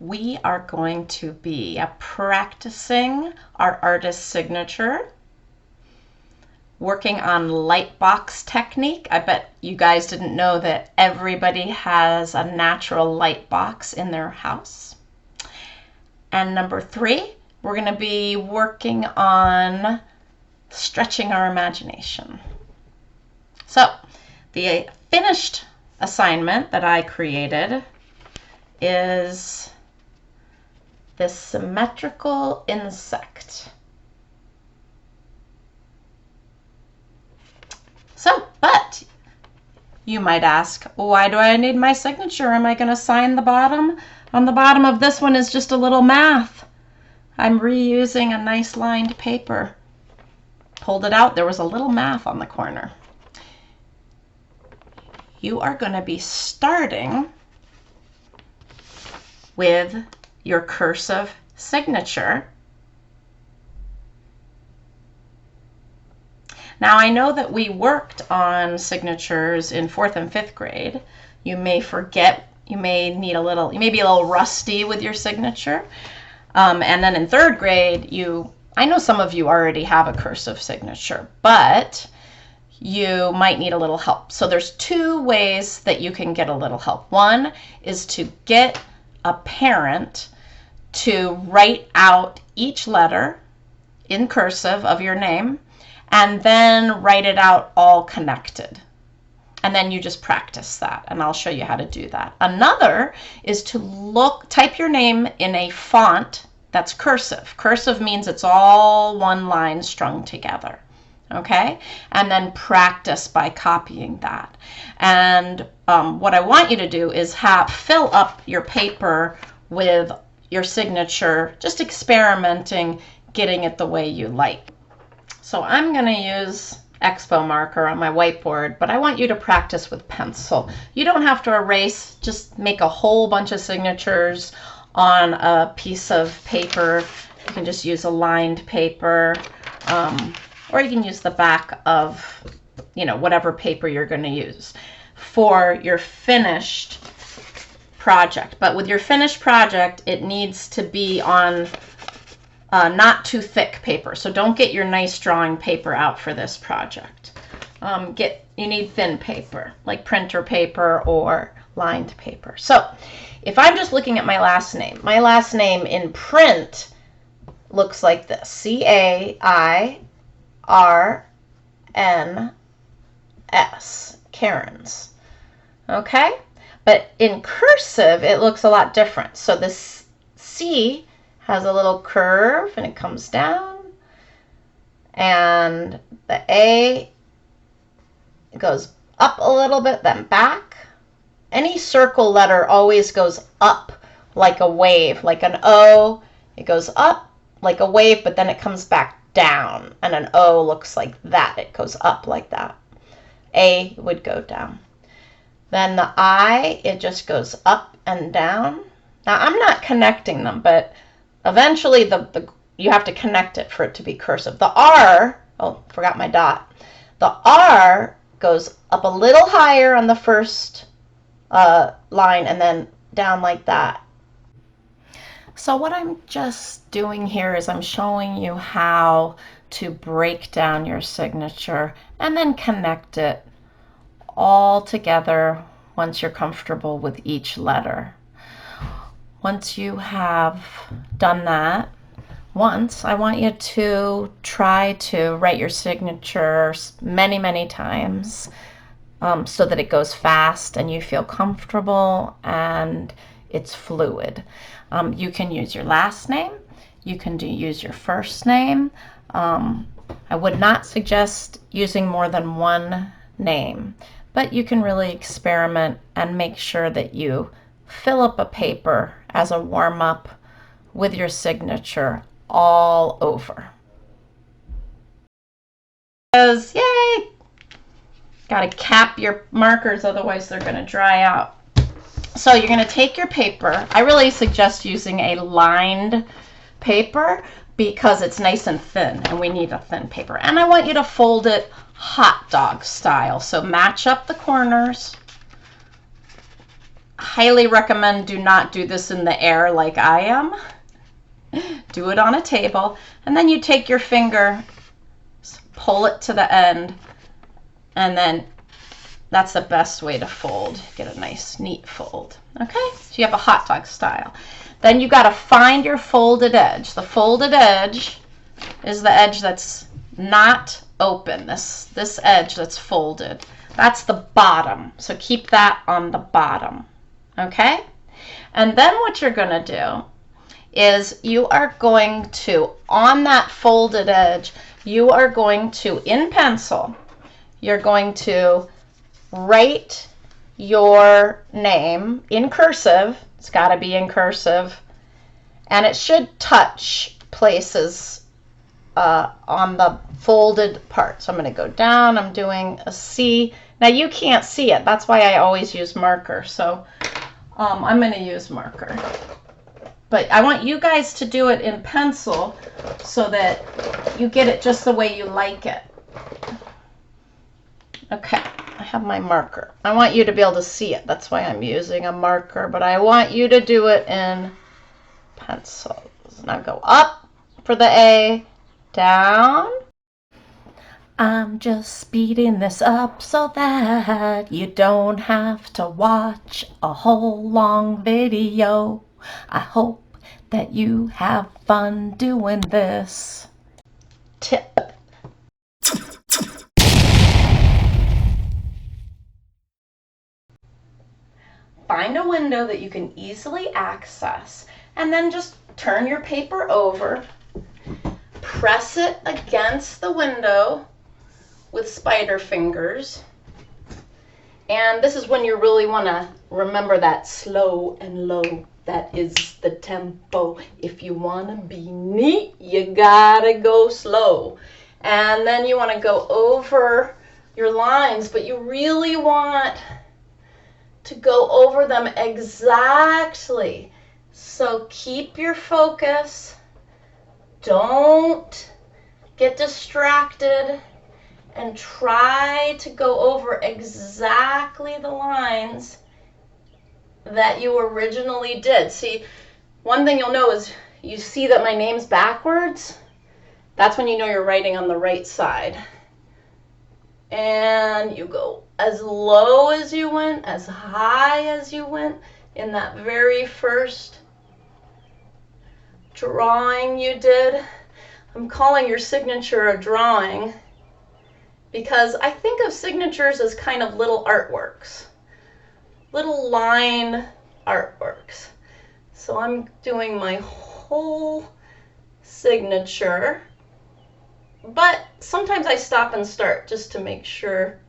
we are going to be practicing our artist signature, working on light box technique. I bet you guys didn't know that everybody has a natural light box in their house. And number 3, we're going to be working on stretching our imagination. So the finished assignment that I created is this symmetrical insect. So, but you might ask, why do I need my signature? Am I going to sign the bottom? On the bottom of this one is just a little math. I'm reusing a nice lined paper. Pulled it out, there was a little math on the corner. You are going to be starting with your cursive signature. Now I know that we worked on signatures in 4th and 5th grade. You may forget, you may need a little, you may be a little rusty with your signature. And then in 3rd grade, I know some of you already have a cursive signature, but you might need a little help. So there's 2 ways that you can get a little help. One is to get a parent to write out each letter in cursive of your name and then write it out all connected. And then you just practice that, and I'll show you how to do that. Another is to type your name in a font that's cursive. Cursive means it's all one line strung together. Okay, and then practice by copying that. And what I want you to do is fill up your paper with your signature, just experimenting, getting it the way you like. So I'm going to use Expo marker on my whiteboard, but I want you to practice with pencil. You don't have to erase, just make a whole bunch of signatures on a piece of paper. You can just use a lined paper. Or you can use the back of, whatever paper you're going to use for your finished project. But with your finished project, it needs to be on not too thick paper. So don't get your nice drawing paper out for this project. You need thin paper, like printer paper or lined paper. So if I'm just looking at my last name in print looks like this: C-A-I-R-N-S, Karen's. Okay? But in cursive, it looks a lot different. So this C has a little curve and it comes down. And the A goes up a little bit, then back. Any circle letter always goes up like a wave, like an O. It goes up like a wave, but then it comes back down, and an O looks like that. It goes up like that. A would go down. Then the I, it just goes up and down. Now I'm not connecting them, but eventually you have to connect it for it to be cursive. The R, oh, forgot my dot. The R goes up a little higher on the first line and then down like that. So what I'm just doing here is I'm showing you how to break down your signature and then connect it all together once you're comfortable with each letter. Once you have done that once, I want you to try to write your signature many, many times so that it goes fast and you feel comfortable and it's fluid. You can use your last name. You can use your first name. I would not suggest using more than one name, but you can really experiment and make sure that you fill up a paper as a warm-up with your signature all over. Yay! Got to cap your markers, otherwise they're going to dry out. So you're going to take your paper. I really suggest using a lined paper because it's nice and thin, and we need a thin paper. And I want you to fold it hot dog style. So match up the corners. highly recommend do not do this in the air like I am. Do it on a table, and then you take your finger, pull it to the end, and then that's the best way to fold. Get a nice neat fold. Okay, so you have a hot dog style. Then you got to find your folded edge. The folded edge is the edge that's not open, this edge that's folded. That's the bottom, so keep that on the bottom. Okay, and then what you're going to do is you are going to, on that folded edge, you are going to, in pencil, you're going to write your name in cursive. It's got to be in cursive, and it should touch places on the folded part. So I'm going to go down. I'm doing a C. Now you can't see it. That's why I always use marker. So I'm going to use marker. But I want you guys to do it in pencil so that you get it just the way you like it. Okay, I have my marker. I want you to be able to see it. That's why I'm using a marker, but I want you to do it in pencil. Now go up for the A, down. I'm just speeding this up so that you don't have to watch a whole long video. I hope that you have fun doing this. Tip. Find a window that you can easily access, and then just turn your paper over, press it against the window with spider fingers, and this is when you really want to remember that slow and low. That is the tempo. If you want to be neat, you gotta go slow. And then you want to go over your lines, but you really want to go over them exactly. So keep your focus. Don't get distracted, and try to go over exactly the lines that you originally did. See, one thing you'll know is you see that my name's backwards. That's when you know you're writing on the right side. And you go as low as you went, as high as you went in that very first drawing you did. I'm calling your signature a drawing because I think of signatures as kind of little artworks. Little line artworks. So I'm doing my whole signature, but sometimes I stop and start just to make sure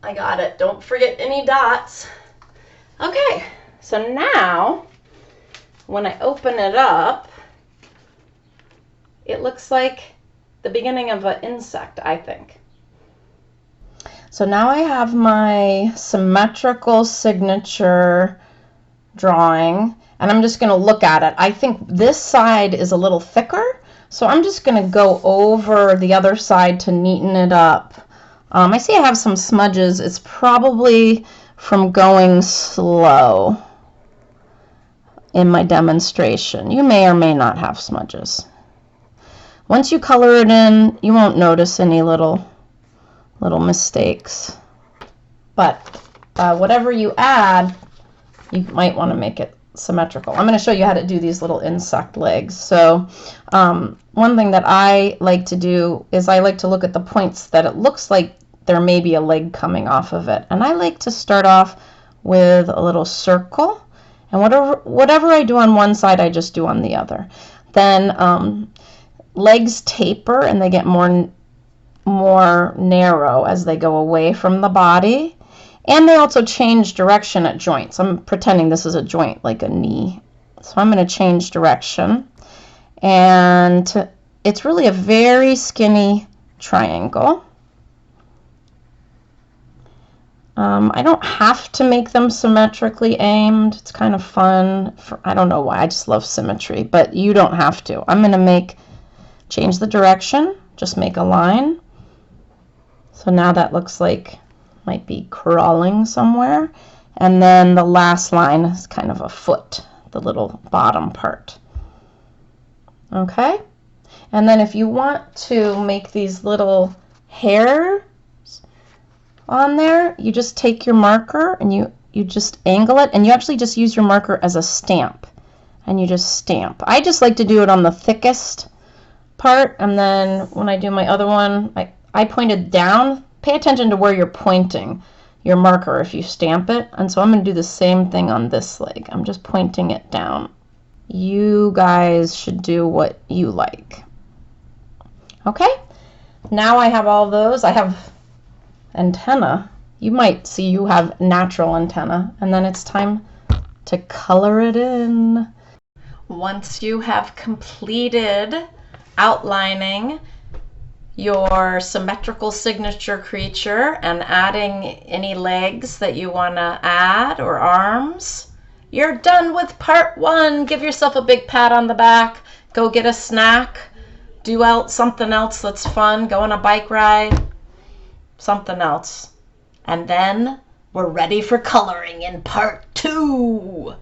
I got it. Don't forget any dots. Okay, so now when I open it up, it looks like the beginning of an insect, I think. So now I have my symmetrical signature drawing, and I'm just going to look at it. I think this side is a little thicker, so I'm just going to go over the other side to neaten it up. I see I have some smudges. It's probably from going slow in my demonstration. You may or may not have smudges. Once you color it in, you won't notice any little mistakes, but whatever you add, you might want to make it symmetrical. I'm going to show you how to do these little insect legs. So one thing that I like to do is I like to look at the points that it looks like there may be a leg coming off of it, and I like to start off with a little circle, and whatever I do on one side I just do on the other. Then legs taper and they get more narrow as they go away from the body, and they also change direction at joints. I'm pretending this is a joint like a knee, so I'm going to change direction, and it's really a very skinny triangle. I don't have to make them symmetrically aimed. It's kind of fun. I don't know why, I just love symmetry, but you don't have to. I'm going to change the direction, just make a line. So now that looks like might be crawling somewhere. And then the last line is kind of a foot, the little bottom part. Okay? And then if you want to make these little hairs on there, you just take your marker and you just angle it, and you actually just use your marker as a stamp. And you just stamp. I just like to do it on the thickest part, and then when I do my other one, I pointed down. Pay attention to where you're pointing your marker if you stamp it. And so I'm going to do the same thing on this leg. I'm just pointing it down. You guys should do what you like. Okay, now I have all those. I have antenna. You might see you have natural antenna, and then it's time to color it in. Once you have completed outlining your symmetrical signature creature and adding any legs that you want to add or arms, you're done with part 1. Give yourself a big pat on the back. Go get a snack. Do out something else that's fun. Go on a bike ride. Something else. And then we're ready for coloring in part 2.